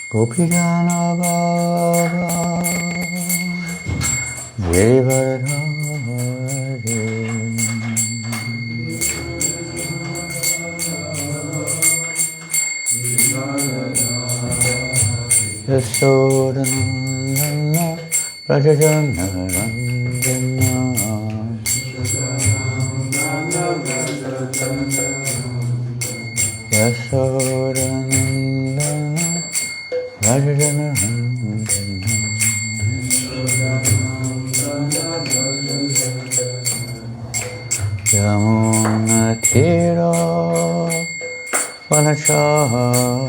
Gopijana Baba Devardhari Yasodhanandana Rajajana Ranjana Yasodhanandana Rajajana Ranjana Yamuna Tira Vanachari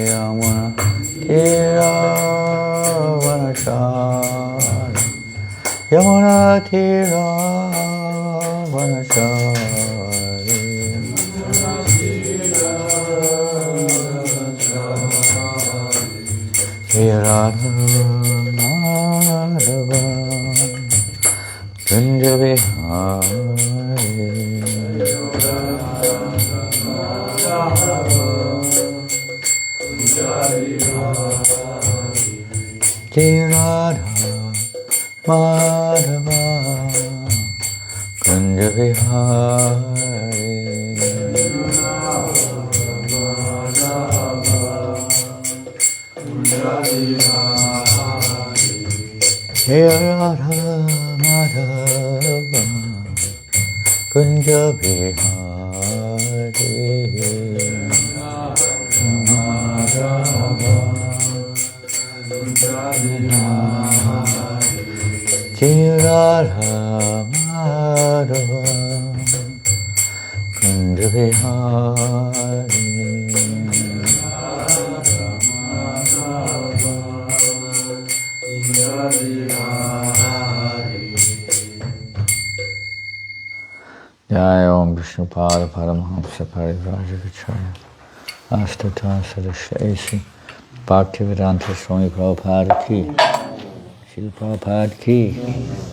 Yamuna Tira Vanachari Yamuna Tira Vanachari Radha Madhava Kunja Vihari Jai Radha Madhava Kunja Vihari Jai Radha Madhava Kunja Vihari Jai Radha Madhava Kunja Vihari Jai Om Vishnupada Paramahamsa Parivrajagacharya Astata Sadashesi Bhaktivedanta Swami Prabhupada ki Srila Prabhupada ki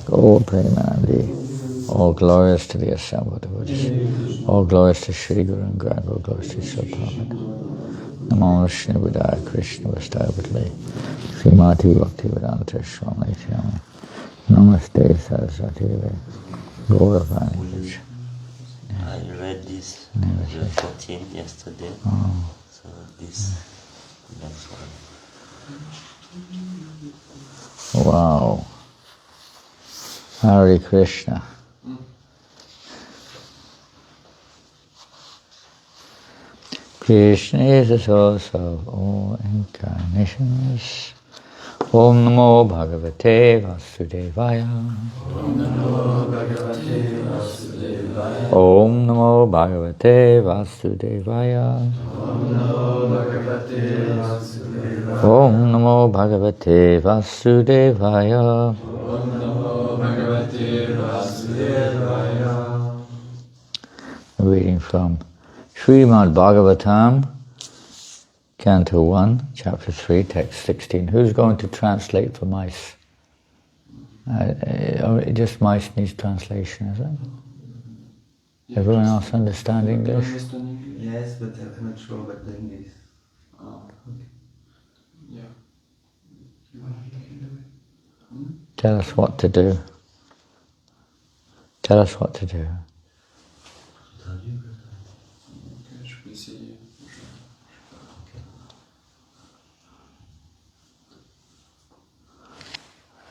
Gaur Premanandi. All glories to the assembled devotees. All glories to Shri Guru and Grand all glories to Srila Prabhupada. Namo Vishnu Vidaya Krishna Vastaya Bhatli Srimati Bhaktivedanta Swami Nityananda. Namaste Saraswati Devi Gauravani. I read this, the 14 yesterday, so this next one. Wow. Hare Krishna. Krishna is the source of all incarnations. Om Namo Bhagavate Vasudevaya. Om Namo Bhagavate Vasudevaya. Om Namo Bhagavate Vasudevaya. Om Namo Bhagavate Vasudevaya. Om Namo Bhagavate Vasudevaya. Reading from Srimad Bhagavatam, Canto 1, Chapter 3, Text 16. Who's going to translate for mice? Just mice needs translation, is it? Everyone else understand English? Yes, but I'm not sure about the English. Okay. Yeah. Tell us what to do. Tell us what to do. Je peux essayer.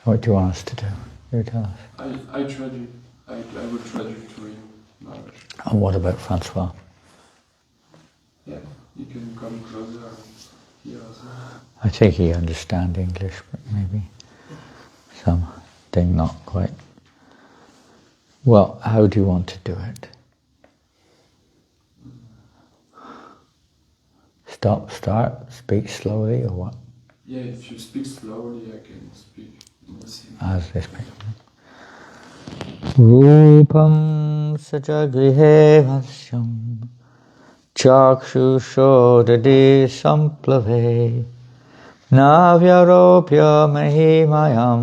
What do you want us to do? You tell us. I traduce. I will traduce to you. And what about Francois? Yeah, you can come closer and hear us. I think he understands English, but maybe something not quite. Well, how do you want to do it? Start, speak slowly, or what? Yeah, if you speak slowly, I can speak. As they speak. Rupam sacha grihe vasyam chakshushodadi samplave navyaropya mahimayam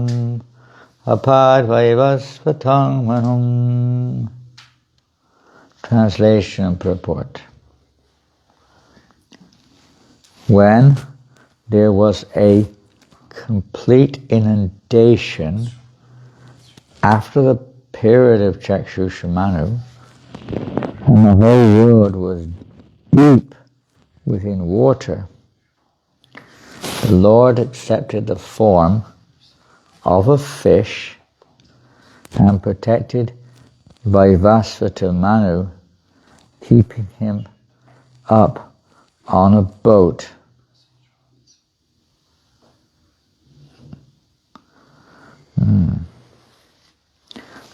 apadvaivasvatang manum. Translation and purport. When there was a complete inundation after the period of Chakshushamanu, and the whole world was deep within water, the Lord accepted the form of a fish and protected Vaivasvata Manu, keeping him up on a boat.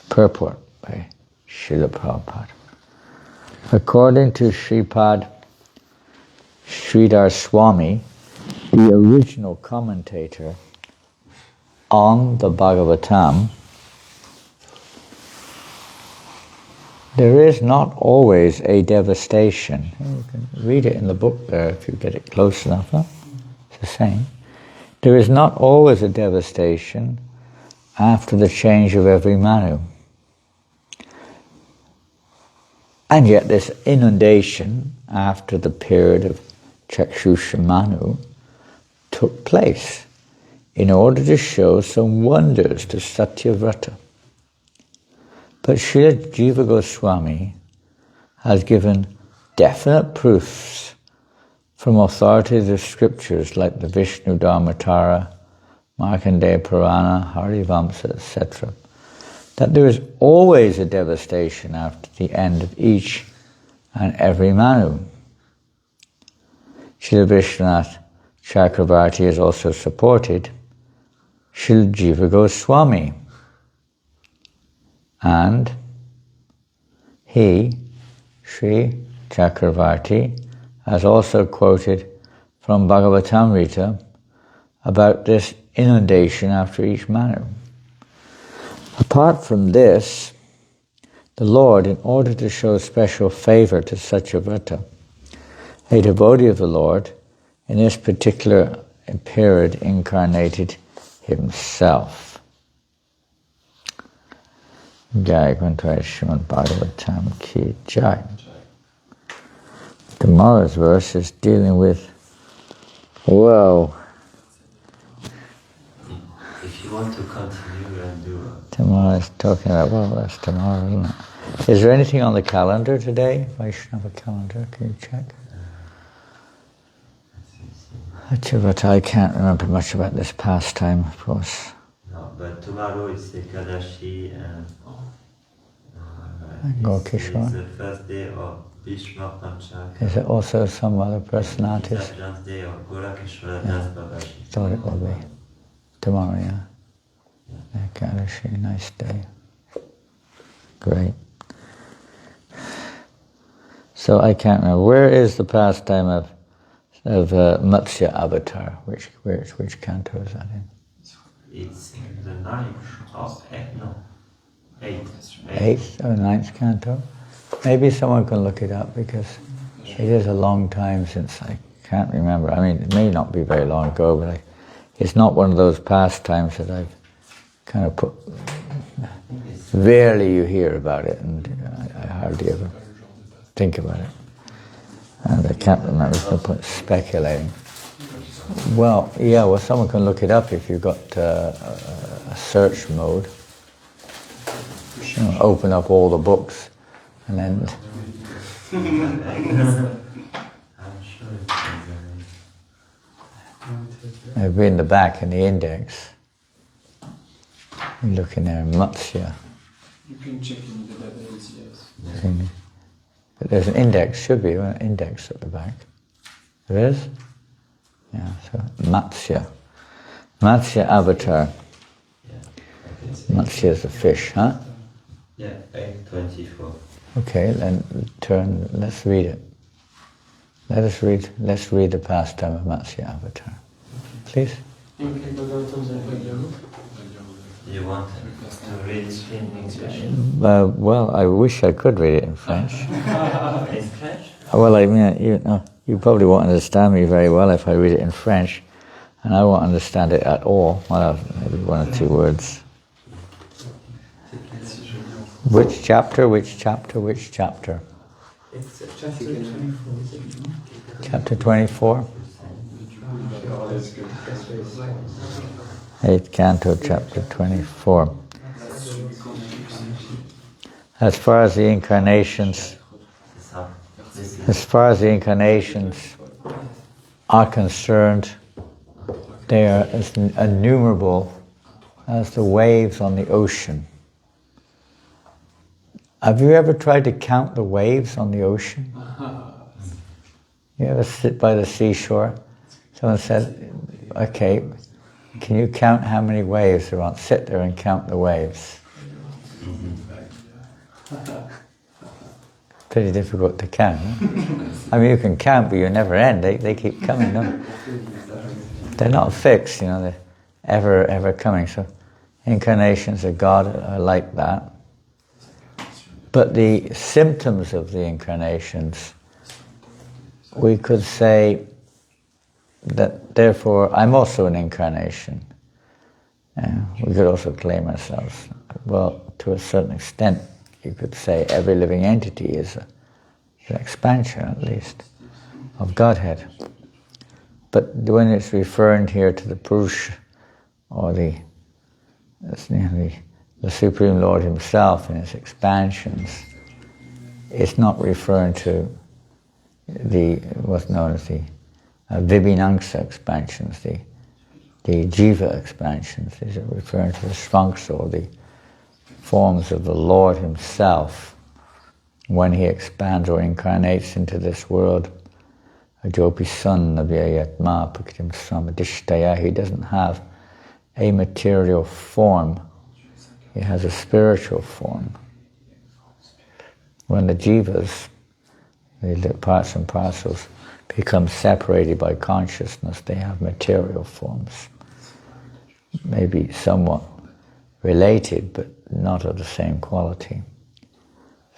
Purport by Srila Prabhupada. According to Sripad Sridhar Swami, the original commentator on the Bhagavatam, there is not always a devastation. You can read it in the book there if you get it close enough. Huh? It's the same. There is not always a devastation after the change of every Manu. And yet this inundation after the period of Chakshusha Manu took place in order to show some wonders to Satyavrata. But Srila Jiva Goswami has given definite proofs from authoritative scriptures like the Vishnu Dharmatara, Markandeya Purana, Harivamsa, etc., that there is always a devastation after the end of each and every Manu. Srila Vishwanath Chakravarti has also supported Srila Jiva Goswami, and he, Sri Chakravarti, has also quoted from Bhagavatamrita about this inundation after each Manu. Apart from this, the Lord, in order to show special favor to Satyavrata, a devotee of the Lord, in this particular period incarnated himself. Jai Granthai Srimad Bhagavatam Ki Jai. Tomorrow's verse is dealing with, well, If you want to continue and do tomorrow is talking about, well, that's tomorrow, isn't it? Is there anything on the calendar today? Vaishnava calendar, can you check? But I can't remember much about this pastime, of course. no, but tomorrow is Ekadashi and Gokishwar. it's the first day of Bhishma Panchaka. Is it also some other personalities? It's the last day of Gorakeshwara Das Babaji. Thought it will be. Tomorrow, yeah. Ekadashi, nice day. Great. So I can't remember. Where is the pastime of Matsya Avatar? Which canto is that in? It's the ninth of eighth. Eighth or ninth canto? Maybe someone can look it up because it is a long time since I can't remember. I mean, it may not be very long ago, but it's not one of those pastimes that I've kind of put. Rarely you hear about it, and I hardly ever think about it. And I can't remember, there's no point speculating. Well, yeah, well, someone can look it up if you've got a search mode. You know, open up all the books, and then. I'm sure it's Maybe in the back in the index. You look in there, Matsya. You can check in the database, yes. But there's an index, should be an index at the back. There is? Yeah, so Matsya. Matsya Avatar. Matsya is a fish, huh? Yeah, 8:24. Okay, then let's read it. Let's read the pastime of Matsya Avatar. Please? You want to read it in English? Well, I wish I could read it in French. In French? Well, I mean, you probably won't understand me very well if I read it in French, and I won't understand it at all. Well, maybe one or two words. Which chapter, which chapter, which chapter? It's chapter 24, is it? Chapter 24? Eighth Canto, chapter 24. As far as the incarnations are concerned, they are as innumerable as the waves on the ocean. Have you ever tried to count the waves on the ocean? You ever sit by the seashore? Someone said, okay, can you count how many waves there are? Sit there and count the waves. Pretty difficult to count. Huh? I mean, you can count, but you never end. They keep coming, no? They're not fixed, you know, they're ever coming. So incarnations of God are like that. But the symptoms of the incarnations, we could say that therefore I'm also an incarnation. We could also claim ourselves. Well, to a certain extent, you could say every living entity is an expansion, at least, of Godhead. But when it's referring here to the Purusha, or the Supreme Lord Himself in His expansions, it's not referring to what's known as the Vibhinangsa expansions, the Jiva expansions. These are referring to the Svanksa, or the forms of the Lord Himself when He expands or incarnates into this world. Ajopi Sun Navyayatma Pakitim Samadishtaya. He doesn't have a material form. He has a spiritual form. When the jivas, the parts and parcels, become separated by consciousness, they have material forms. Maybe somewhat related, but not of the same quality.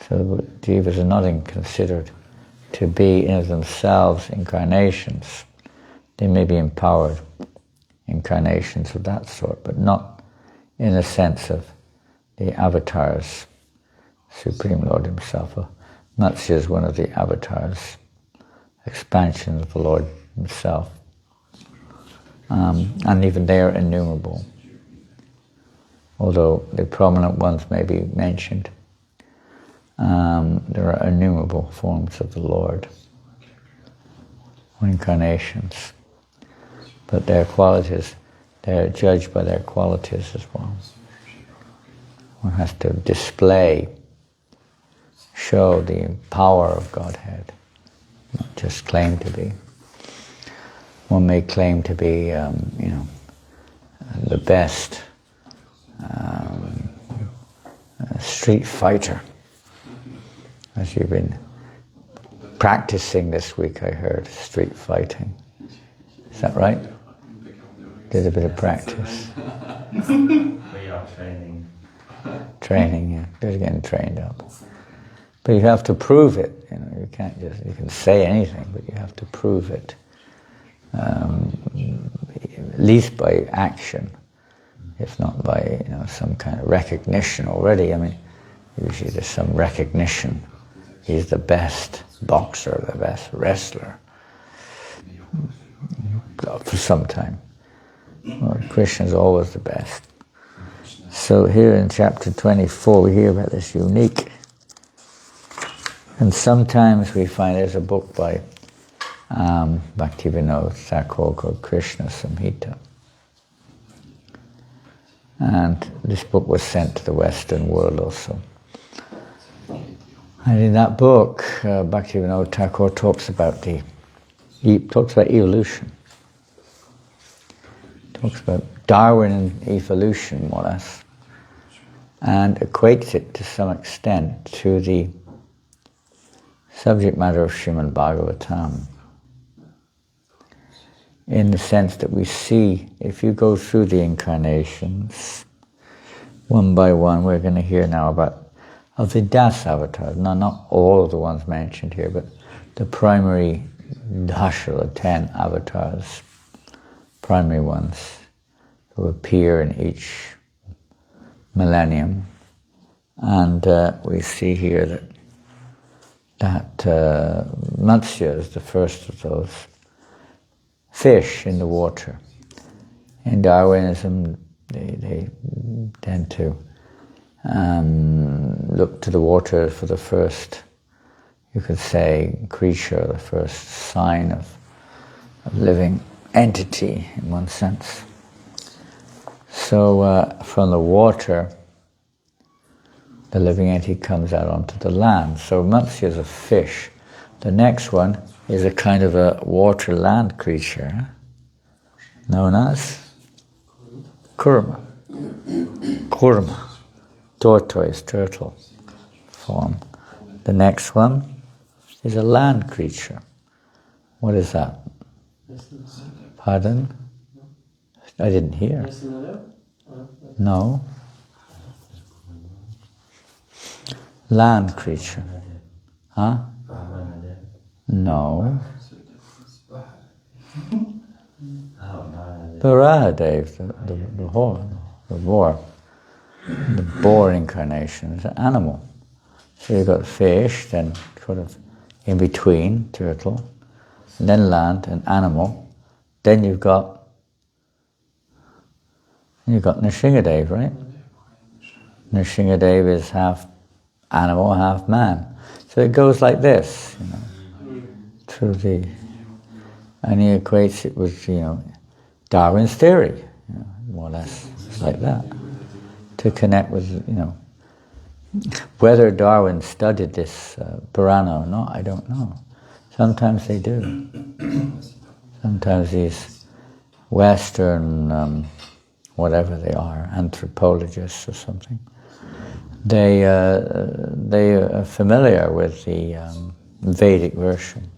So the jivas are not considered to be in themselves incarnations. They may be empowered incarnations of that sort, but not in the sense of the avatars. Supreme Lord Himself, Natsya is one of the avatars, expansion of the Lord Himself. And even they are innumerable. Although the prominent ones may be mentioned, there are innumerable forms of the Lord, incarnations. But their qualities, they're judged by their qualities as well. One has to show the power of Godhead, not just claim to be. One may claim to be, the best street fighter. As you've been practicing this week, I heard, street fighting. Is that right? Did a bit of practice. We are training. Training, yeah. Just getting trained up. But you have to prove it. You can't just, you can say anything, but you have to prove it. At least by action, if not by some kind of recognition already. I mean, usually there's some recognition. He's the best boxer, the best wrestler for some time. Well, Krishna's always the best. So here in chapter 24 we hear about this unique. And sometimes we find there's a book by Bhaktivinoda Thakur called Krishna Samhita. And this book was sent to the Western world also. And in that book, Bhaktivinoda Thakur talks about evolution. Talks about Darwin and evolution, more or less, and equates it to some extent to the subject matter of Srimad Bhagavatam, in the sense that we see, if you go through the incarnations, one by one, we're going to hear now of the Das avatars, not all of the ones mentioned here, but the primary Dasha, the 10 avatars, primary ones, who appear in each millennium, And we see here that Matsya is the first of those fish in the water. In Darwinism, they tend to look to the water for the first, you could say, creature, the first sign of living entity in one sense. So from the water, the living entity comes out onto the land. So Matsya is a fish. The next one is a kind of a water land creature known as Kurma. Kurma. Tortoise, turtle form. The next one is a land creature. What is that? Pardon? I didn't hear. No. Land creature. Huh? No. Varahadev, the boar incarnation is an animal. So you've got fish, then sort of in between, turtle, and then land, and animal. Then you've got Nrsingadev, right? Nrsingadev is half animal, half man. So it goes like this, through the, and he equates it with, Darwin's theory, more or less. It's like that. To connect with, whether Darwin studied this Purana or not, I don't know. Sometimes they do. Sometimes these Western, whatever they are, anthropologists or something, they are familiar with the Vedic version.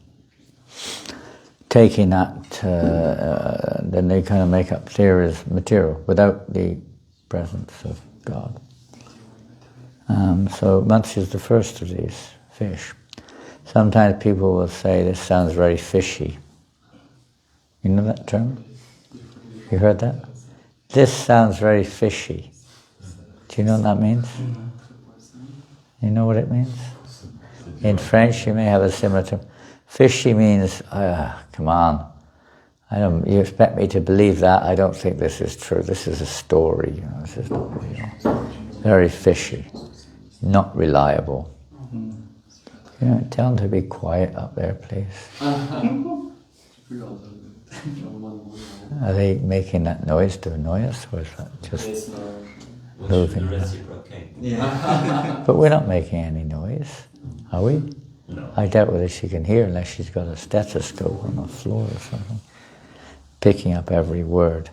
Taking that, then they kind of make up theories, material, without the presence of God. So Matsya is the first of these fish. Sometimes people will say, this sounds very fishy. You know that term? You heard that? This sounds very fishy. Do you know what that means? You know what it means? In French, you may have a similar term. Fishy means, come on, you expect me to believe that? I don't think this is true. This is a story. This is not real. Very fishy, not reliable. Tell them to be quiet up there, please. Are they making that noise to annoy us, or is that just moving? But we're not making any noise, are we? No. I doubt whether she can hear unless she's got a stethoscope on the floor or something, picking up every word.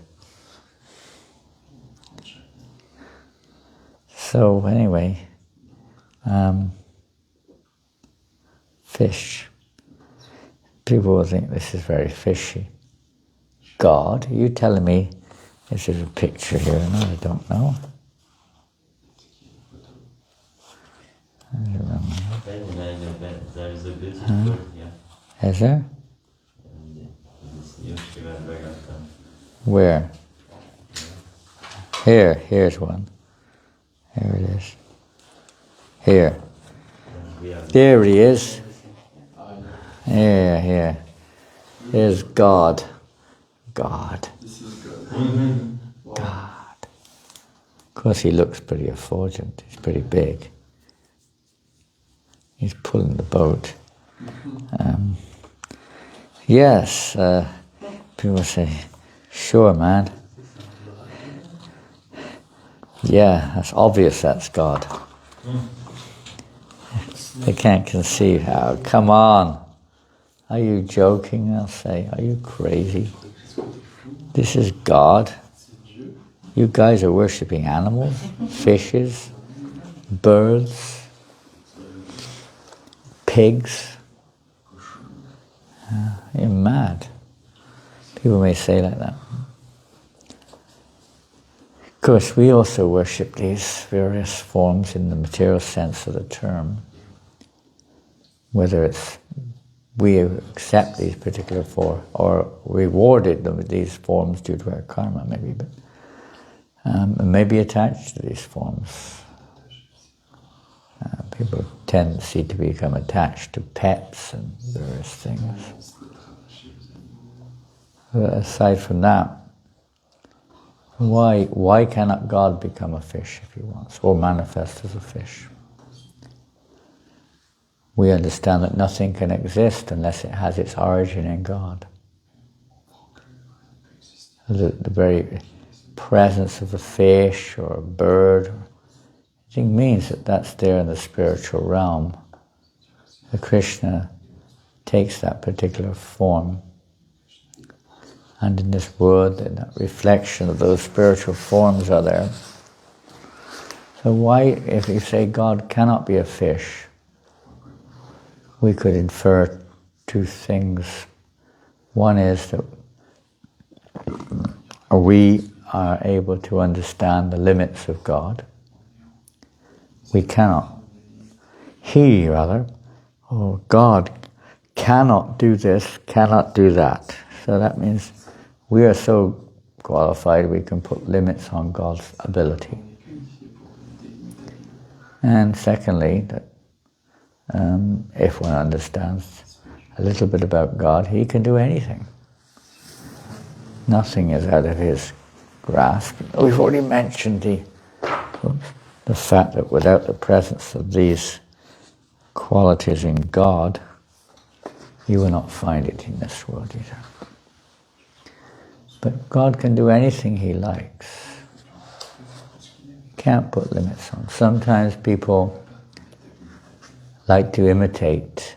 So anyway, fish. People will think this is very fishy. God, are you telling me this is a picture here? No, I don't know. I don't remember. There is a beautiful, Is there? Where? Here's one. There it is. Here. There he is. Here. There's God. God. God. Of course he looks pretty effulgent. He's pretty big. He's pulling the boat. Yes, people say, sure, man. Yeah, that's obvious that's God. They can't conceive how. Come on. Are you joking? I'll say, are you crazy? This is God. You guys are worshipping animals, fishes, birds, pigs. You're mad. People may say like that. Of course, we also worship these various forms in the material sense of the term. Whether it's we accept these particular forms or rewarded them with these forms due to our karma, maybe, but may be attached to these forms. People tendency to become attached to pets and various things. But aside from that, why cannot God become a fish if he wants, or manifest as a fish? We understand that nothing can exist unless it has its origin in God. The very presence of a fish or a bird, I think, means that that's there in the spiritual realm. The Krishna takes that particular form, and in this world, that reflection of those spiritual forms are there. So why, if you say God cannot be a fish, we could infer two things. One is that we are able to understand the limits of God. We cannot. God cannot do this, cannot do that. So that means we are so qualified we can put limits on God's ability. And secondly, that if one understands a little bit about God, he can do anything. Nothing is out of his grasp. We've already mentioned the fact that without the presence of these qualities in God, you will not find it in this world either. But God can do anything he likes. Can't put limits on. Sometimes people like to imitate.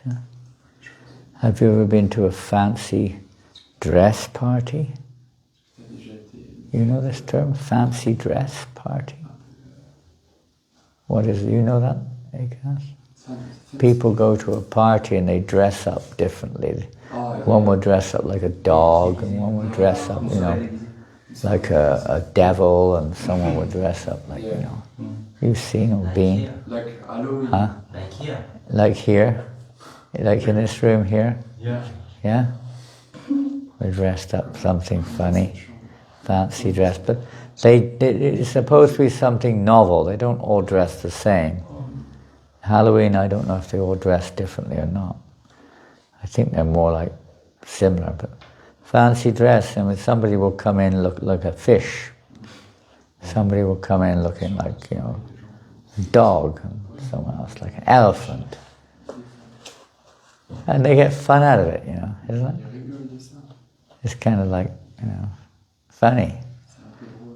Have you ever been to a fancy dress party? You know this term, fancy dress party? What is it? You know that, Akas? People go to a party and they dress up differently. One will dress up like a dog, and one will dress up, like a devil, and someone will dress up like, You've seen or been? Like Halloween. Huh? Like here. Like here? Like in this room here? Yeah. Yeah? We're dressed up something funny, fancy dress, but it's supposed to be something novel. They don't all dress the same. Halloween, I don't know if they all dress differently or not. I think they're more like similar, but fancy dress, somebody will come in look like a fish. Somebody will come in looking like, a dog, and someone else like an elephant. And they get fun out of it, isn't it? It's kind of like, funny.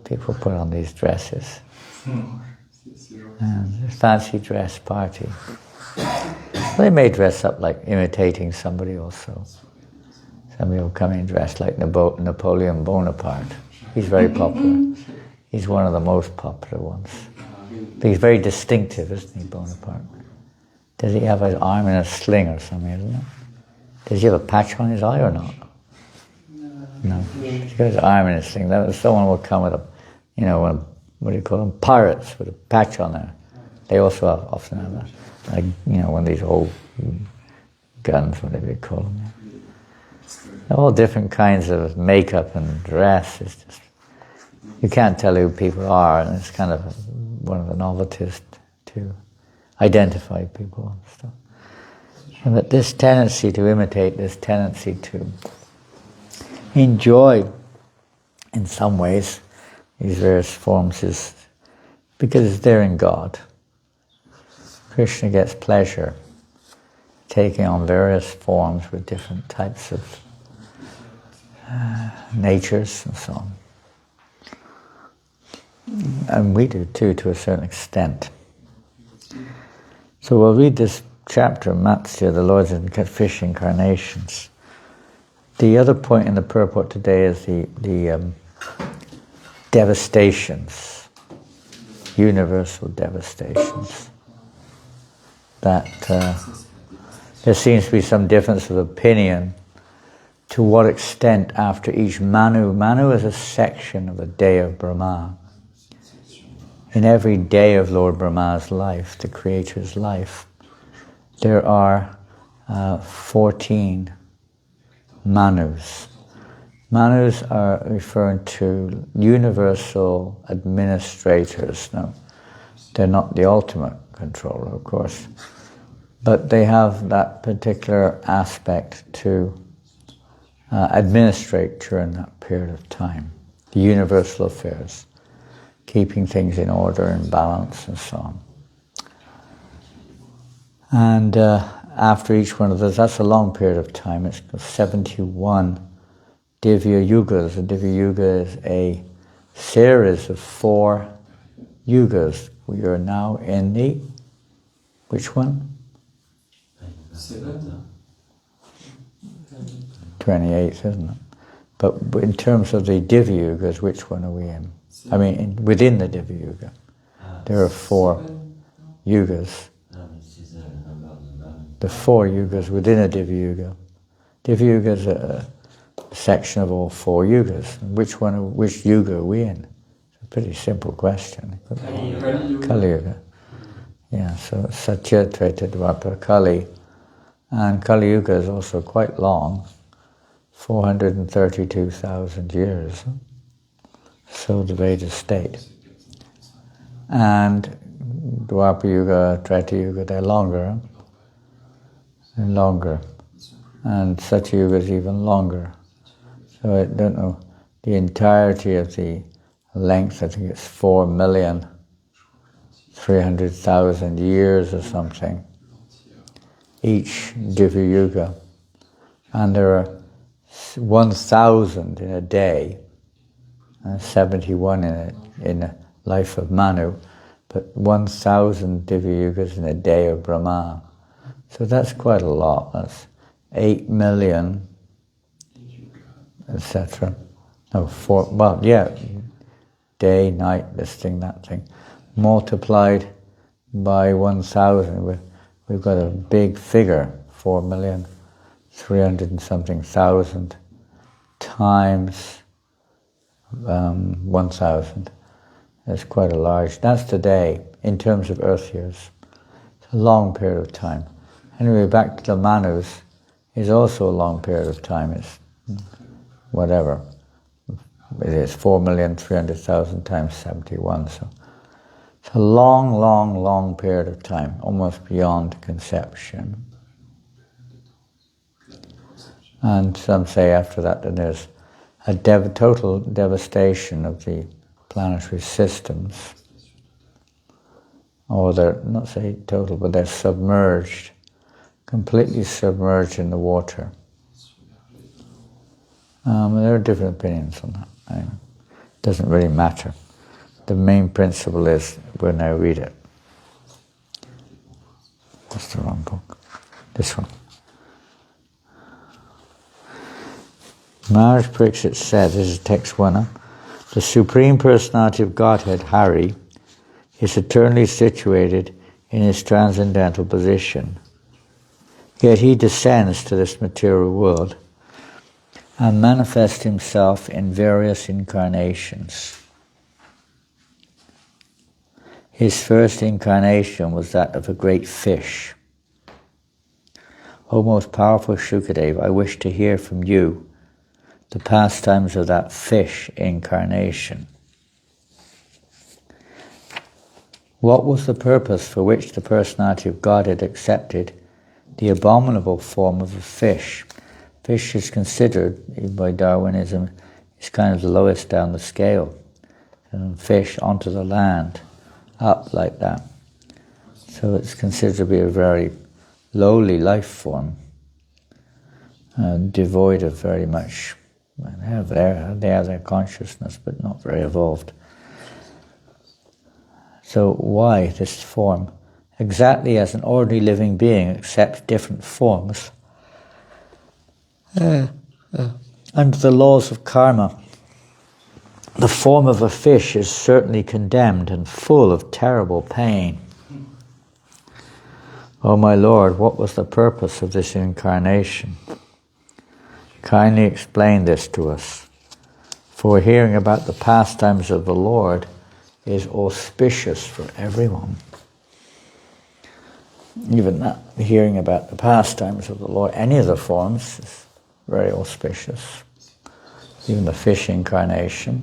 People put on these dresses. And a fancy dress party. They may dress up like imitating somebody also. Somebody will come in dressed like Napoleon Bonaparte. He's very popular. He's one of the most popular ones. But he's very distinctive, isn't he, Bonaparte? Does he have his arm in a sling or something, isn't it? Does he have a patch on his eye or not? No. He's got his arm in a sling. Someone will come with what do you call them? Pirates with a patch on there. They also often have that. One of these old guns, whatever you call them. All different kinds of makeup and dress. It's just, you can't tell who people are, and it's kind of one of the novelties to identify people and stuff. And that this tendency to imitate, this tendency to enjoy, in some ways, these various forms is because it's there in God. Krishna gets pleasure taking on various forms with different types of natures and so on. And we do too, to a certain extent. So we'll read this chapter, Matsya, the Lord's Fish Incarnations. The other point in the purport today is the devastations, universal devastations. That there seems to be some difference of opinion to what extent after each Manu is a section of the day of Brahma. In every day of Lord Brahma's life, the Creator's life, there are 14 Manus. Manus are referring to universal administrators. Now, They're not the ultimate controller, of course, but they have that particular aspect to administrate during that period of time. The universal affairs, keeping things in order and balance and so on. And after each one of those, that's a long period of time, it's 71 Divya Yugas. A Divya Yuga is a series of 4 yugas. We are now in the, which one? 28th, isn't it? But in terms of the Divya Yugas, which one are we in? I mean, within the Divya Yuga, there are 4 yugas. The 4 yugas within a Divya Yuga. Divya Yuga is a section of all 4 yugas. Which yuga are we in? It's a pretty simple question. Kali Yuga. Yeah, so Satya, Treta, Dwapara, Kali. And Kali Yuga is also quite long, 432,000 years. So the Vedas state. And Dwapara Yuga, Treta Yuga, they're longer. And longer. And Satya Yuga is even longer. So I don't know, the entirety of the length, I think it's 4,300,000 years or something, each Divya Yuga. And there are 1,000 in a day, and 71 in a life of Manu, but 1,000 Divya Yugas in a day of Brahma. So that's quite a lot. That's 8 million, etc. Day, night, this thing, that thing, multiplied by 1,000. We've got a big figure, 4,300,000 and something thousand times 1,000. That's quite a large. That's today in terms of Earth years. It's a long period of time. Anyway, back to the Manus is also a long period of time. It's whatever. It is 4,300,000 times 71. So it's a long, long, long period of time, almost beyond conception. And some say after that there's a total devastation of the planetary systems. Or they're, not say total, but they're submerged, completely submerged in the water. There are different opinions on that. It doesn't really matter. The main principle is we'll now read it. That's the wrong book. This one. Maharaj Pariksit said, this is text 1, the Supreme Personality of Godhead, Hari, is eternally situated in his transcendental position. Yet he descends to this material world and manifests himself in various incarnations. His first incarnation was that of a great fish. O most powerful Shukadeva, I wish to hear from you the pastimes of that fish incarnation. What was the purpose for which the personality of God had accepted the abominable form of a fish? Fish is considered, even by Darwinism, is kind of the lowest down the scale. And fish onto the land, up like that. So it's considered to be a very lowly life form, devoid of very much. They have their consciousness, but not very evolved. So why this form? Exactly as an ordinary living being accepts different forms, under the laws of karma, the form of a fish is certainly condemned and full of terrible pain. O my Lord, what was the purpose of this incarnation? Kindly explain this to us, for hearing about the pastimes of the Lord is auspicious for everyone. Even that, hearing about the pastimes of the Lord, any of the forms, is very auspicious. Even the fish incarnation.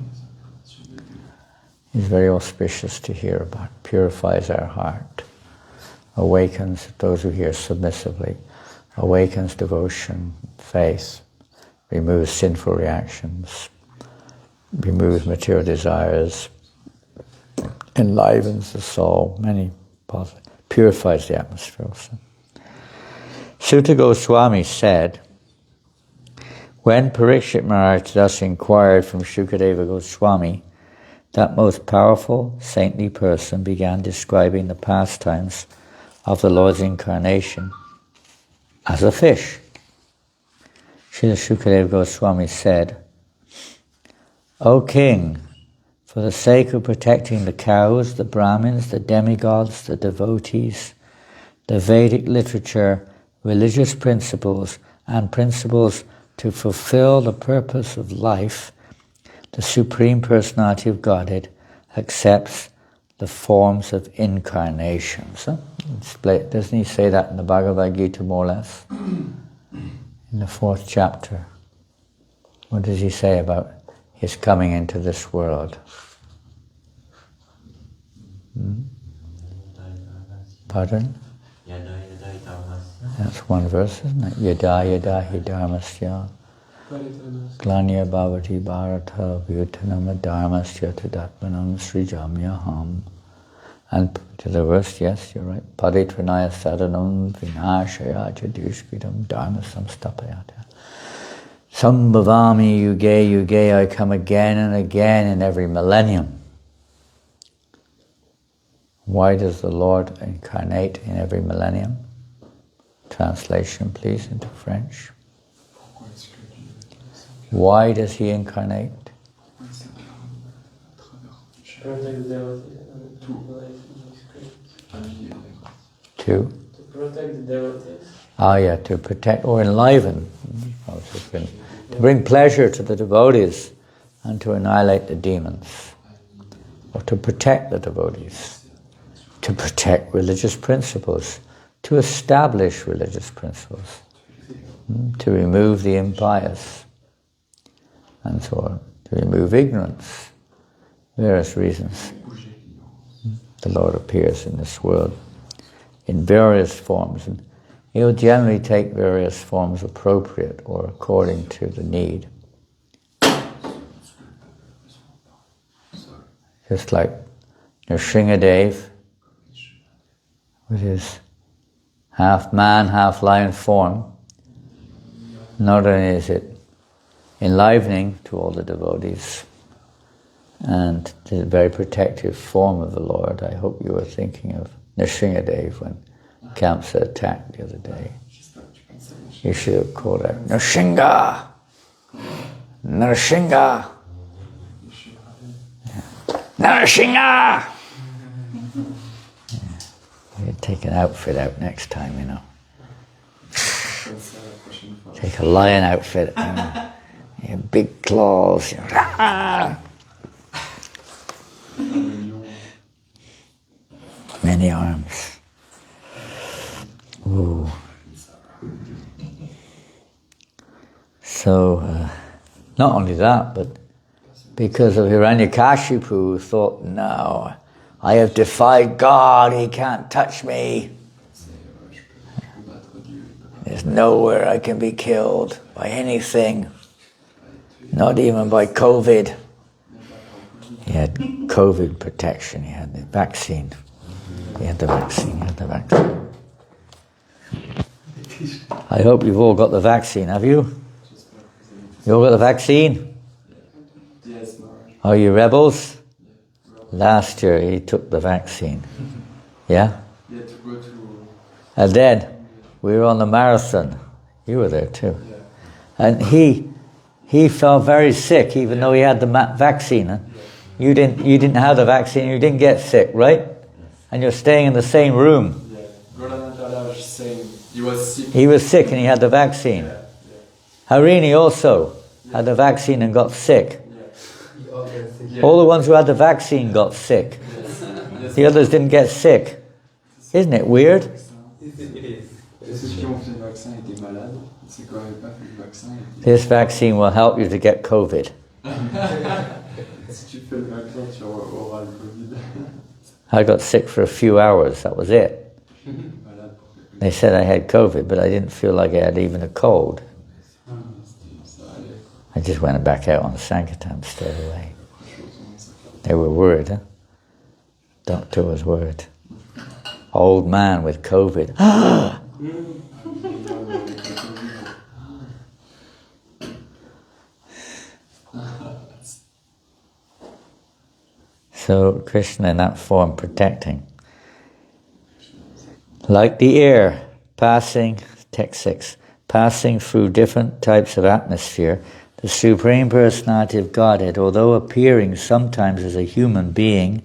is very auspicious to hear about. Purifies our heart, awakens those who hear submissively, awakens devotion, faith, removes sinful reactions, removes material desires, enlivens the soul, many positive, purifies the atmosphere also. Sutta Goswami said, when Parikshit Maharaj thus inquired from Shukadeva Goswami, that most powerful, saintly person began describing the pastimes of the Lord's incarnation as a fish. Srila Shukadeva Goswami said, O king, for the sake of protecting the cows, the Brahmins, the demigods, the devotees, the Vedic literature, religious principles, and principles to fulfill the purpose of life, the Supreme Personality of Godhead accepts the forms of incarnations. Doesn't he say that in the Bhagavad Gita more or less? In the 4th chapter. What does he say about his coming into this world? Pardon? That's one verse, isn't it? Yada yada hi dharmasya glanya bhavati bharata vyutanama dharmasya tadatmanam srijamyaham. And to the verse, yes, you're right. Paritvanaya sadhanam vinashaya jadushkritam dharma samstapayata. Sambhavami yuge yuge, I come again and again in every millennium. Why does the Lord incarnate in every millennium? Translation, please, into French. Why does he incarnate? To protect the devotees. Ah, yeah, to protect or enliven. To bring pleasure to the devotees and to annihilate the demons. Or to protect the devotees. To protect religious principles. To establish religious principles. To remove the impious. And so on. To remove ignorance. Various reasons. The Lord appears in this world in various forms, and he'll generally take various forms appropriate or according to the need. Just like Nrsingadev, with his half man, half lion form, not only is it enlivening to all the devotees, and the very protective form of the Lord. I hope you were thinking of Nrsingadev when Kamsa attacked the other day. You should have called out, Nrsinga! Nrsinga! Nrsinga! You take an outfit out next time, you know. Take a lion outfit, big claws. Many arms. Ooh. So, not only that, but because of Hiranyakashipu, who thought, no, I have defied God, he can't touch me. There's nowhere I can be killed by anything, not even by COVID. He had COVID protection, he had the vaccine. He had the vaccine. I hope you've all got the vaccine, have you? You all got the vaccine? Yes, Maharaj. Are you rebels? Last year he took the vaccine. Yeah? Yeah, to go to... And then we were on the marathon. You were there too. Yeah. And he felt very sick even though he had the vaccine. Huh? You didn't have the vaccine, you didn't get sick, right? And you're staying in the same room. Yeah. Goranatala was saying he was sick. He was sick and he had the vaccine. Yeah. Harini also had the vaccine and got sick. Yeah. All the ones who had the vaccine got sick. Yes. The others didn't get sick. Isn't it weird? Ceux qui ont fait le vaccin étaient malades. Ceux qui n'avaient pas fait le vaccin étaient... This vaccine will help you to get COVID. Si tu fais le vaccin, tu auras le Covid. I got sick for a few hours, that was it. Malade pour quelques They said I had COVID, but I didn't feel like I had even a cold. ça allait. I just went back out on the Sankirtan straight away. They were worried, huh? Doctor was worried. Old man with COVID. So Krishna in that form protecting. Like the air passing, text 6, passing through different types of atmosphere, the Supreme Personality of Godhead, although appearing sometimes as a human being,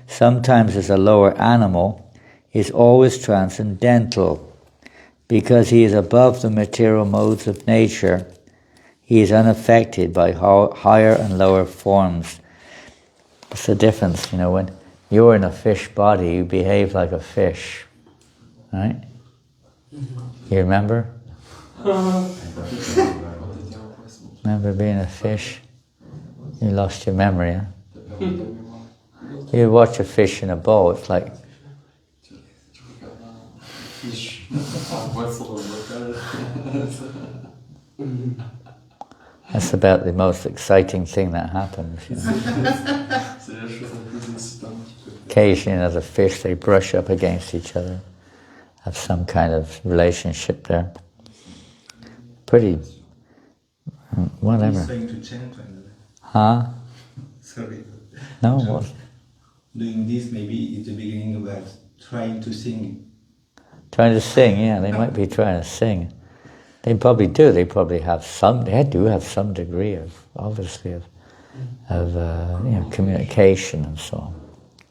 sometimes as a lower animal, is always transcendental. Because he is above the material modes of nature, he is unaffected by higher and lower forms. What's the difference? You know, when you're in a fish body, you behave like a fish. Right? You remember? Remember being a fish? You lost your memory, huh? You watch a fish in a bowl, it's like... That's about the most exciting thing that happens. You know? Occasionally, as a fish, they brush up against each other, have some kind of relationship there. Pretty, whatever. He's trying to chant, Huh? sorry. No, what? Doing this maybe at the beginning about trying to sing. Trying to sing, yeah, they might be trying to sing. They probably do. They probably have some. They do have some degree of, obviously, of you know, communication and so on,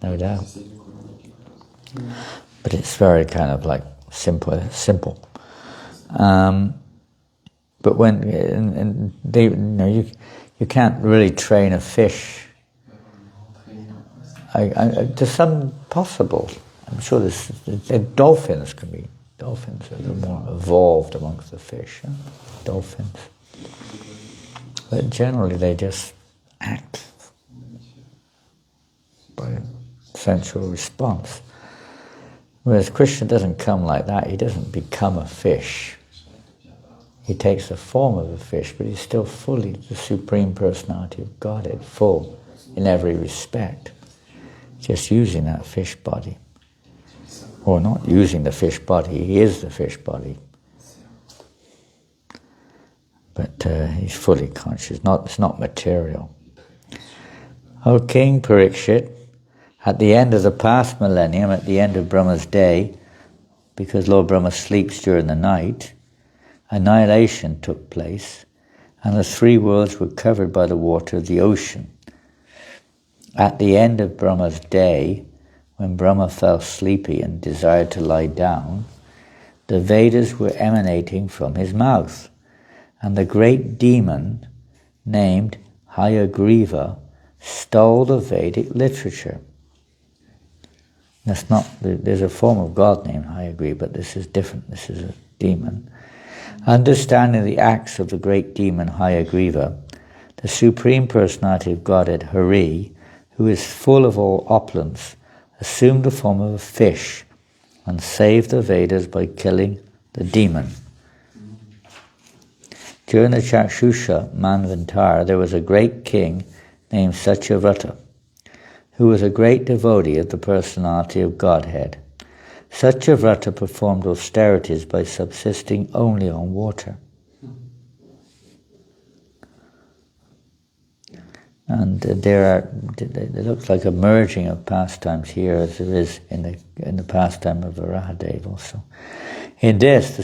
no doubt. But it's very kind of like simple. But when and they, you know, you can't really train a fish. To some possible. I'm sure dolphins can be. Dolphins are the more evolved amongst the fish. Huh? Dolphins. But generally they just act by sensual response. Whereas Krishna doesn't come like that. He doesn't become a fish. He takes the form of a fish, but he's still fully the Supreme Personality of Godhead, full in every respect. Just using that fish body. Or not using the fish body, he is the fish body. But he's fully conscious, it's not material. O King Parikshit, at the end of the past millennium, at the end of Brahma's day, because Lord Brahma sleeps during the night, annihilation took place, and the three worlds were covered by the water of the ocean. At the end of Brahma's day, when Brahma fell sleepy and desired to lie down, the Vedas were emanating from his mouth, and the great demon named Hayagriva stole the Vedic literature. There's a form of God named Hayagriva, but this is different. This is a demon. Understanding the acts of the great demon Hayagriva, the Supreme Personality of Godhead, Hari, who is full of all opulence, assumed the form of a fish and saved the Vedas by killing the demon. During the Chakshusha Manvantara, there was a great king named Satyavrata, who was a great devotee of the personality of Godhead. Satyavrata performed austerities by subsisting only on water. And there looks like a merging of pastimes here, as there is in the pastime of Varahadev also. In this, the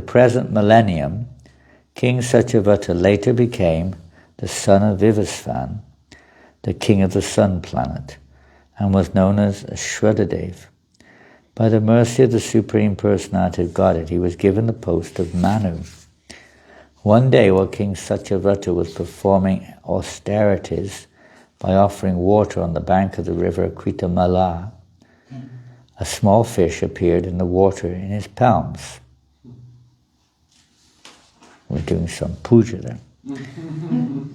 present millennium, King Satyavrata later became the son of Vivasvan, the king of the sun planet, and was known as Shraddhadev. By the mercy of the Supreme Personality of Godhead, he was given the post of Manu. One day, while King Satyavrata was performing austerities by offering water on the bank of the river Kritamala, a small fish appeared in the water in his palms. We're doing some puja there.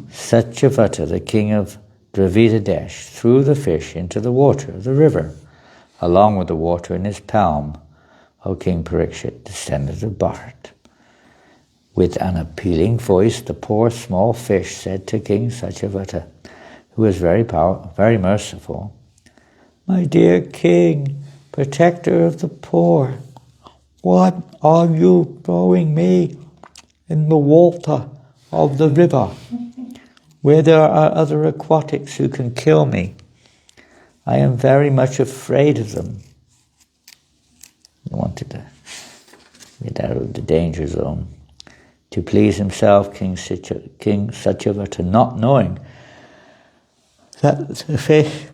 Satyavata, the king of Dravida-Desh, threw the fish into the water of the river, along with the water in his palm. O King Parikshit, descendant of Bharat. With an appealing voice, the poor small fish said to King Satyavata, who was very merciful, "My dear king, protector of the poor, what are you throwing me in the water of the river, where there are other aquatics who can kill me? I am very much afraid of them." He wanted to get out of the danger zone. To please himself, King Satyavata, not knowing that the fish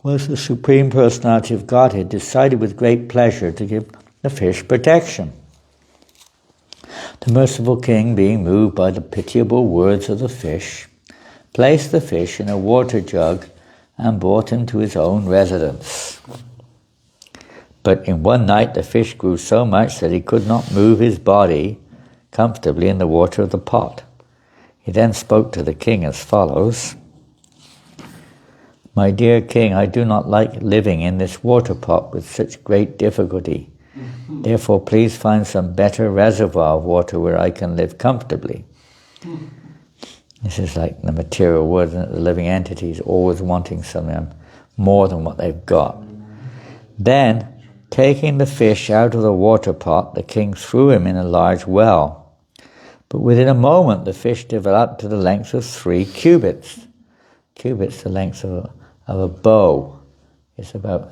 was the Supreme Personality of Godhead, decided with great pleasure to give the fish protection. The merciful king, being moved by the pitiable words of the fish, placed the fish in a water jug and brought him to his own residence. But in one night the fish grew so much that he could not move his body comfortably in the water of the pot. He then spoke to the king as follows: "My dear king, I do not like living in this water pot with such great difficulty. Therefore, please find some better reservoir of water where I can live comfortably." This is like the material world, the living entities always wanting something more than what they've got. Then, taking the fish out of the water pot, the king threw him in a large well. But within a moment, the fish developed to the length of 3 cubits. Cubits, the length of a bow, is about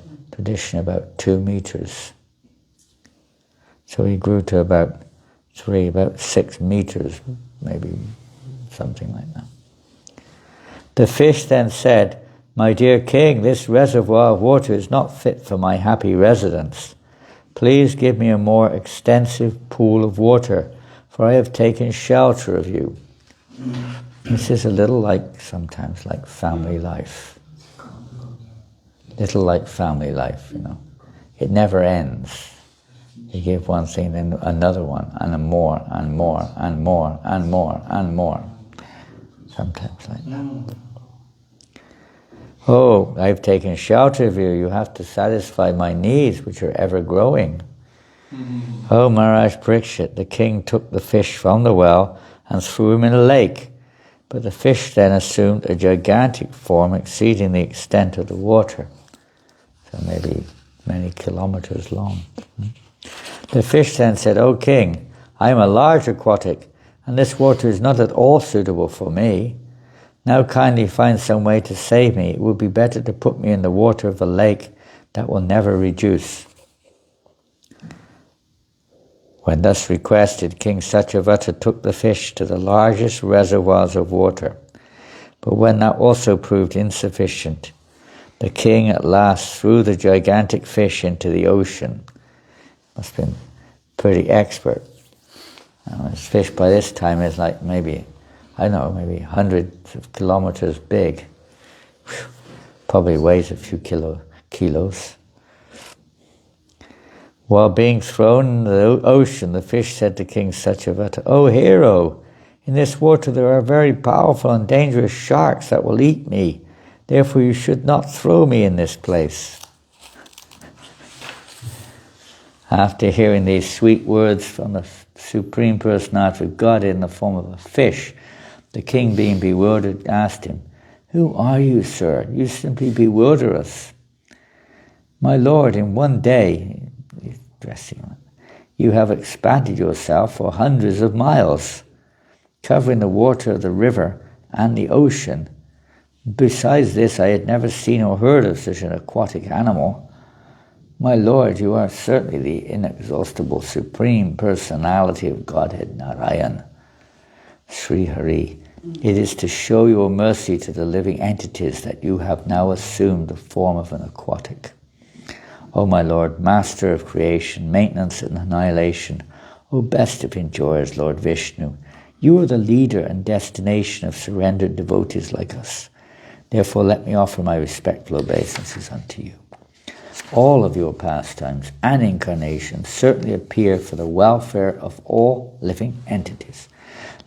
2 meters. So he grew to about 6 meters, maybe something like that. The fish then said, "My dear king, this reservoir of water is not fit for my happy residence. Please give me a more extensive pool of water, for I have taken shelter of you." This is a little sometimes like family life. Little like family life, It never ends. You give one thing, then another one, and more, and more, and more, and more, and more. Sometimes like that. "Oh, I've taken shelter of you. You have to satisfy my needs, which are ever growing." "Oh, Maharaj Parikshit," the king took the fish from the well and threw him in a lake. But the fish then assumed a gigantic form exceeding the extent of the water. So maybe many kilometers long. The fish then said, "O king, I am a large aquatic, and this water is not at all suitable for me. Now kindly find some way to save me. It would be better to put me in the water of a lake that will never reduce." When thus requested, King Satyavata took the fish to the largest reservoirs of water. But when that also proved insufficient, the king at last threw the gigantic fish into the ocean. Must have been pretty expert. This fish by this time is like maybe hundreds of kilometers big. Probably weighs a few kilos. While being thrown in the ocean, the fish said to King Satyavata, "O hero, in this water there are very powerful and dangerous sharks that will eat me. Therefore you should not throw me in this place." After hearing these sweet words from the Supreme Personality of God in the form of a fish, the king, being bewildered, asked him, "Who are you, sir? You simply bewilder us." "My lord, in one day," "you have expanded yourself for hundreds of miles, covering the water of the river and the ocean. Besides this, I had never seen or heard of such an aquatic animal. My lord, you are certainly the inexhaustible Supreme Personality of Godhead, Narayan, Sri Hari. It is to show your mercy to the living entities that you have now assumed the form of an aquatic. O my Lord, Master of creation, maintenance and annihilation, O best of enjoyers, Lord Vishnu, you are the leader and destination of surrendered devotees like us. Therefore let me offer my respectful obeisances unto you." All of your pastimes and incarnations certainly appear for the welfare of all living entities.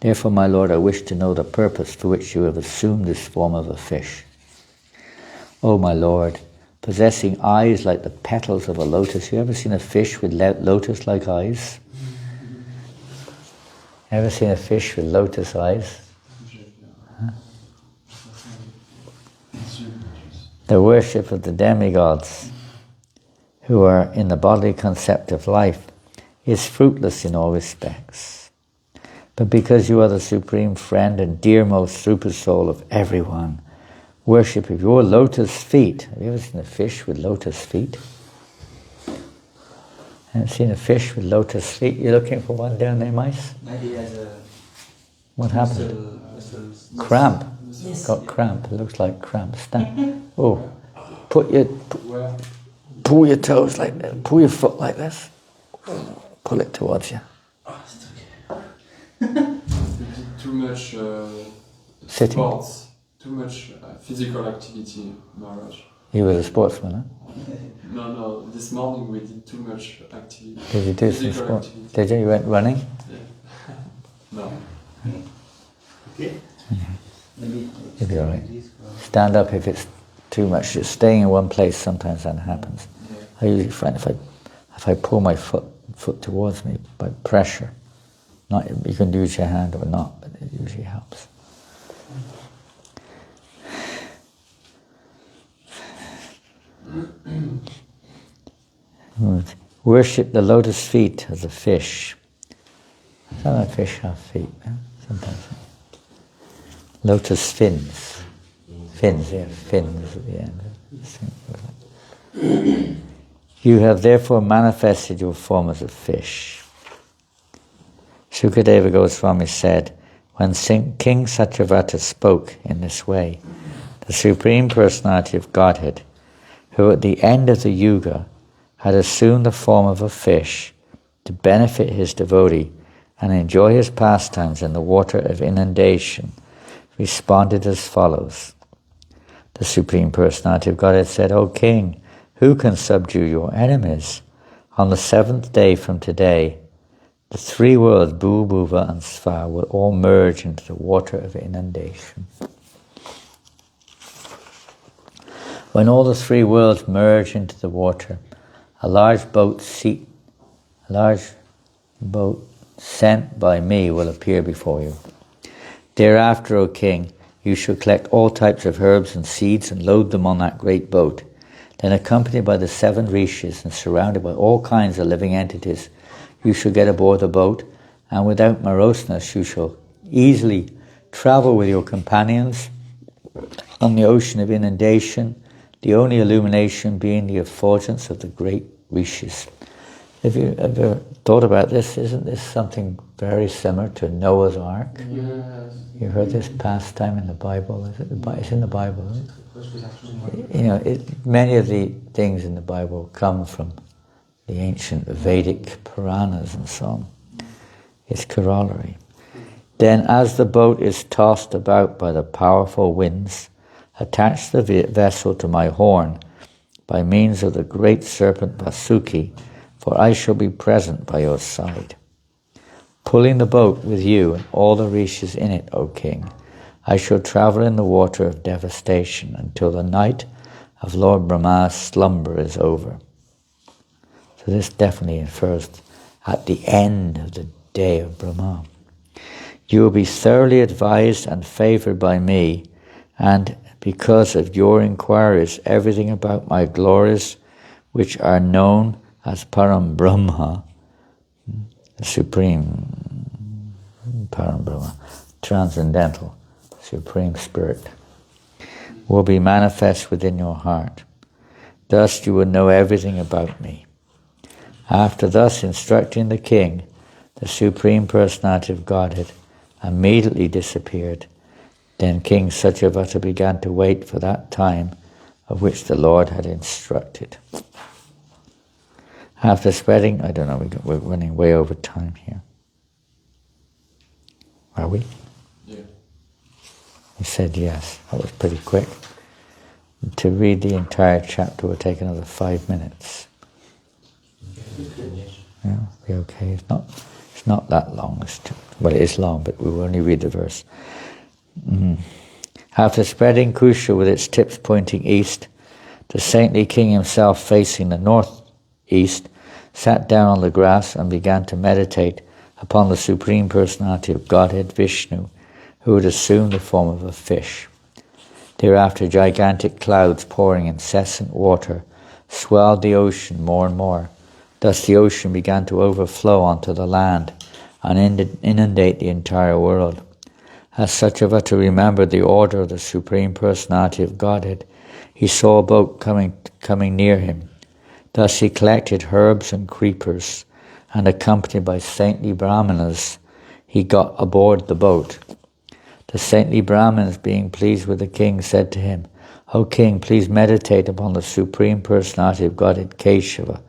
Therefore, my Lord, I wish to know the purpose for which you have assumed this form of a fish. O my Lord, possessing eyes like the petals of a lotus. You ever seen a fish with lotus-like eyes? Ever seen a fish with lotus eyes? Huh? The worship of the demigods, who are in the bodily concept of life, is fruitless in all respects. But because you are the supreme friend and dearmost super soul of everyone, worship of your lotus feet. Have you ever seen a fish with lotus feet? Haven't seen a fish with lotus feet? You're looking for one down there, mice? Maybe as a... What happened? Cramp. Yes. Got cramp. It looks like cramp. Stand. Oh, pull your toes like that. Pull your foot like this. Pull it towards you. Oh, it's okay. Too much Sitting. sports, too much physical activity, Maharaj. You were a sportsman, huh? No, this morning we did too much activity. Did you do some Physical sport? activity. Did you? You went running? Yeah. No. Okay. Maybe You'll be all right. Stand up if it's too much. Just staying in one place, sometimes that happens. Yeah. I usually find if I pull my foot towards me by pressure, not you can use your hand or not, but it usually helps. Worship the lotus feet of the fish. Some of the fish have feet, huh? Sometimes. Lotus fins. Fins, yeah, fins at the end. You have therefore manifested your form as a fish. Sukadeva Goswami said, when King Satyavata spoke in this way, the Supreme Personality of Godhead, who at the end of the Yuga had assumed the form of a fish to benefit his devotee and enjoy his pastimes in the water of inundation, responded as follows. The Supreme Personality of Godhead said, O King, who can subdue your enemies? On the seventh day from today, the three worlds, Bhu, Bhuva and Sva, will all merge into the water of inundation. When all the three worlds merge into the water, a large boat sent by me will appear before you. Thereafter, O King, you shall collect all types of herbs and seeds and load them on that great boat. Then, accompanied by the 7 rishis and surrounded by all kinds of living entities, you shall get aboard the boat, and without moroseness you shall easily travel with your companions on the ocean of inundation, the only illumination being the effulgence of the great rishis. Have you ever thought about this? Isn't this something very similar to Noah's Ark? Yes. You heard this pastime in the Bible? It's in the Bible, isn't it? You know, many of the things in the Bible come from the ancient Vedic Puranas and so on. It's corollary. Then, as the boat is tossed about by the powerful winds, attach the vessel to my horn by means of the great serpent Vasuki, for I shall be present by your side. Pulling the boat with you and all the rishis in it, O King, I shall travel in the water of devastation until the night of Lord Brahma's slumber is over. So this definitely infers at the end of the day of Brahma. You will be thoroughly advised and favoured by me, and because of your inquiries, everything about my glories, which are known as Param Brahma, the Supreme Param Brahma, transcendental, Supreme Spirit, will be manifest within your heart. Thus you will know everything about me. After thus instructing the king, the Supreme Personality of Godhead immediately disappeared. Then King Satyavata began to wait for that time of which the Lord had instructed. After spreading, I don't know, we're running way over time here. Are we? Yeah. He said yes. That was pretty quick. To read the entire chapter will take another 5 minutes. Yeah, be okay. It's not that long. Well, it is long, but we will only read the verse. After spreading Kusha with its tips pointing east, the saintly king himself, facing the northeast, sat down on the grass and began to meditate upon the Supreme Personality of Godhead, Vishnu, who had assumed the form of a fish. Thereafter, gigantic clouds pouring incessant water swelled the ocean more and more. Thus the ocean began to overflow onto the land and inundate the entire world. As Satyavata remembered the order of the Supreme Personality of Godhead, he saw a boat coming near him. Thus he collected herbs and creepers, and accompanied by saintly Brahmanas, he got aboard the boat. The saintly Brahmanas, being pleased with the king, said to him, "O king, please meditate upon the Supreme Personality of Godhead, Keshava.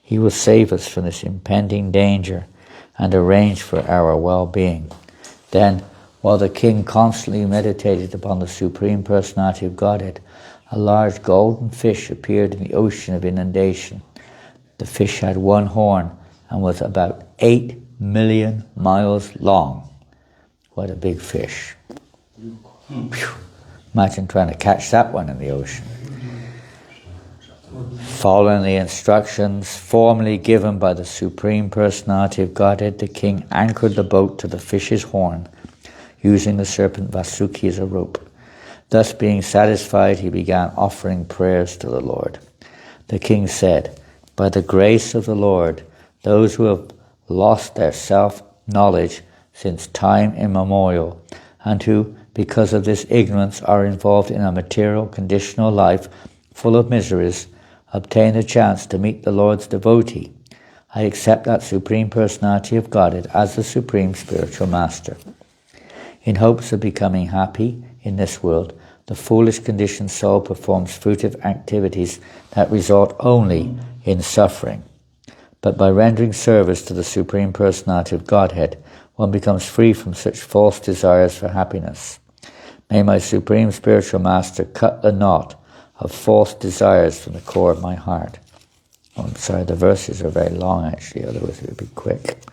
He will save us from this impending danger and arrange for our well-being." Then, while the king constantly meditated upon the Supreme Personality of Godhead, a large golden fish appeared in the ocean of inundation. The fish had one horn and was about 8 million miles long. What a big fish. Phew. Imagine trying to catch that one in the ocean. Following the instructions formally given by the Supreme Personality of Godhead, the king anchored the boat to the fish's horn, using the serpent Vasuki as a rope. Thus, being satisfied, he began offering prayers to the Lord. The king said, "By the grace of the Lord, those who have lost their self-knowledge since time immemorial, and who, because of this ignorance, are involved in a material, conditional life full of miseries, obtain a chance to meet the Lord's devotee. I accept that Supreme Personality of Godhead as the Supreme Spiritual Master. In hopes of becoming happy in this world, the foolish conditioned soul performs fruitive activities that result only in suffering. But by rendering service to the Supreme Personality of Godhead, one becomes free from such false desires for happiness. May my Supreme Spiritual Master cut the knot of false desires from the core of my heart." Oh, I'm sorry, the verses are very long actually, otherwise it would be quick.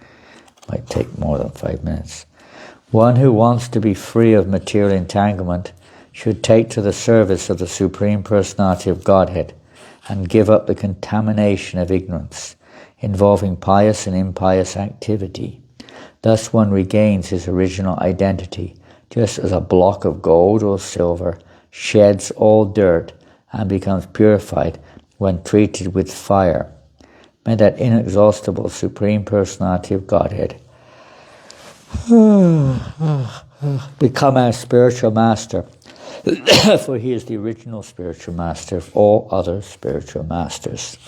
Might take more than 5 minutes. One who wants to be free of material entanglement should take to the service of the Supreme Personality of Godhead and give up the contamination of ignorance, involving pious and impious activity. Thus one regains his original identity, just as a block of gold or silver sheds all dirt and becomes purified when treated with fire. May that inexhaustible Supreme Personality of Godhead become our spiritual master, for he is the original spiritual master of all other spiritual masters.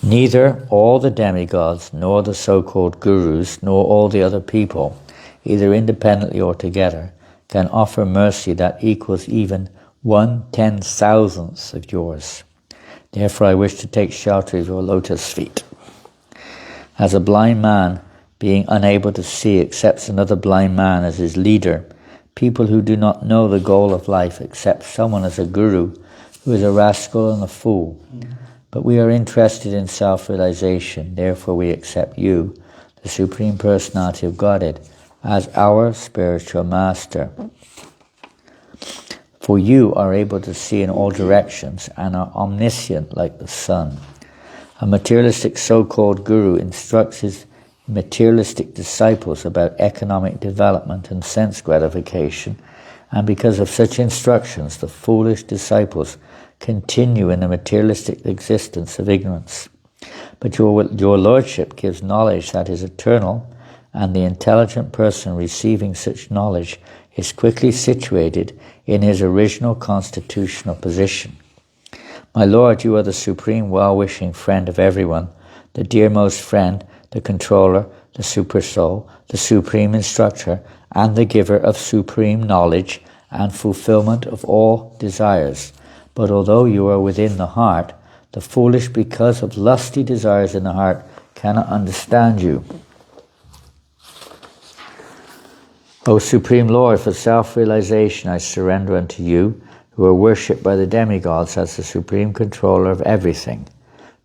Neither all the demigods, nor the so-called gurus, nor all the other people, either independently or together, can offer mercy that equals even 1/10,000th of yours. Therefore I wish to take shelter of your lotus feet. As a blind man, being unable to see, accepts another blind man as his leader, people who do not know the goal of life accept someone as a guru who is a rascal and a fool. But we are interested in self-realization, therefore we accept you, the Supreme Personality of Godhead, as our spiritual master. For you are able to see in all directions and are omniscient like the sun. A materialistic so-called guru instructs his materialistic disciples about economic development and sense gratification, and because of such instructions, the foolish disciples continue in the materialistic existence of ignorance. But your Lordship gives knowledge that is eternal, and the intelligent person receiving such knowledge is quickly situated in his original constitutional position. My Lord, you are the supreme well-wishing friend of everyone, the dearmost friend, the controller, the super soul, the supreme instructor, and the giver of supreme knowledge and fulfillment of all desires. But although you are within the heart, the foolish, because of lusty desires in the heart, cannot understand you. O Supreme Lord, for self-realization I surrender unto you, who are worshipped by the demigods as the supreme controller of everything.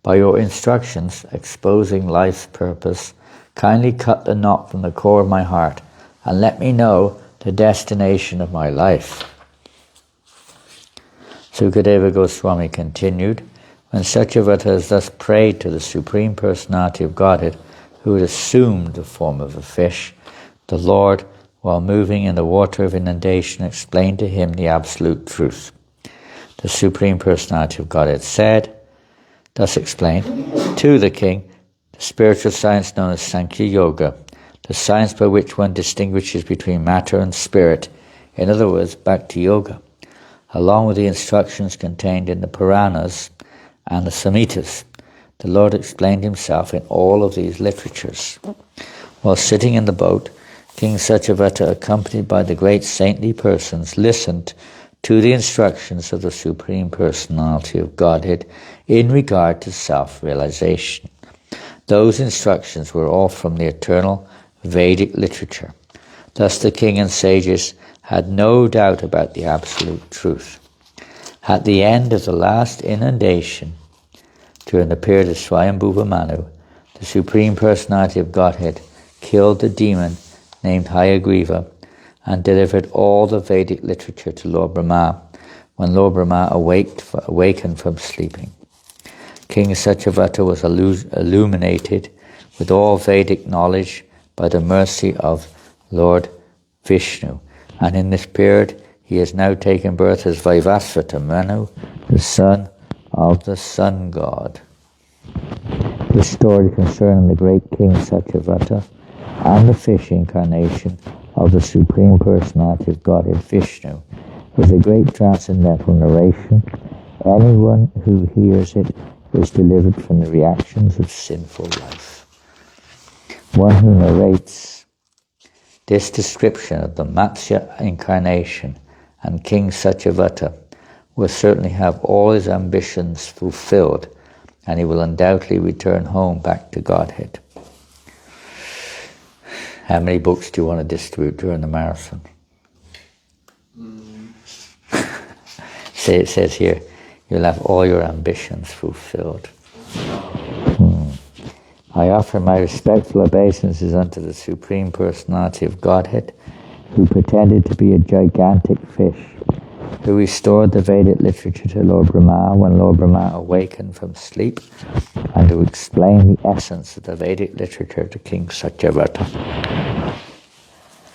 By your instructions exposing life's purpose, kindly cut the knot from the core of my heart and let me know the destination of my life. Sukadeva Goswami continued, when Satyavata has thus prayed to the Supreme Personality of Godhead, who had assumed the form of a fish, the Lord, while moving in the water of inundation, explained to him the absolute truth. The Supreme Personality of Godhead said, thus explained, to the king, the spiritual science known as Sankhya Yoga, the science by which one distinguishes between matter and spirit, in other words, Bhakti Yoga, along with the instructions contained in the Puranas and the Samhitas. The Lord explained himself in all of these literatures. While sitting in the boat, King Satyavata, accompanied by the great saintly persons, listened to the instructions of the Supreme Personality of Godhead in regard to self-realization. Those instructions were all from the eternal Vedic literature. Thus the king and sages had no doubt about the absolute truth. At the end of the last inundation, during the period of Swayambhuva Manu, the Supreme Personality of Godhead killed the demon named Hayagriva and delivered all the Vedic literature to Lord Brahma when Lord Brahma awakened from sleeping. King Satyavata was illuminated with all Vedic knowledge by the mercy of Lord Vishnu, and in this period he has now taken birth as Vaivasvata Manu, the son of the sun god. This story concerning the great King Satyavata and the fish incarnation of the Supreme Personality of Godhead Vishnu is a great transcendental narration. Anyone who hears it is delivered from the reactions of sinful life. One who narrates this description of the Matsya incarnation and King Satyavata will certainly have all his ambitions fulfilled, and he will undoubtedly return home back to Godhead. How many books do you want to distribute during the marathon? It says here, you'll have all your ambitions fulfilled. I offer my respectful obeisances unto the Supreme Personality of Godhead, who pretended to be a gigantic fish, who restored the Vedic literature to Lord Brahma when Lord Brahma awakened from sleep, and who explained the essence of the Vedic literature to King Satyavata.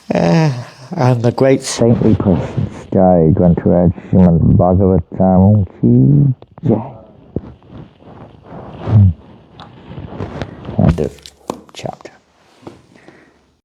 And the great saintly persons, Jai Grantaraj Srimad Bhagavatam Ki Jai.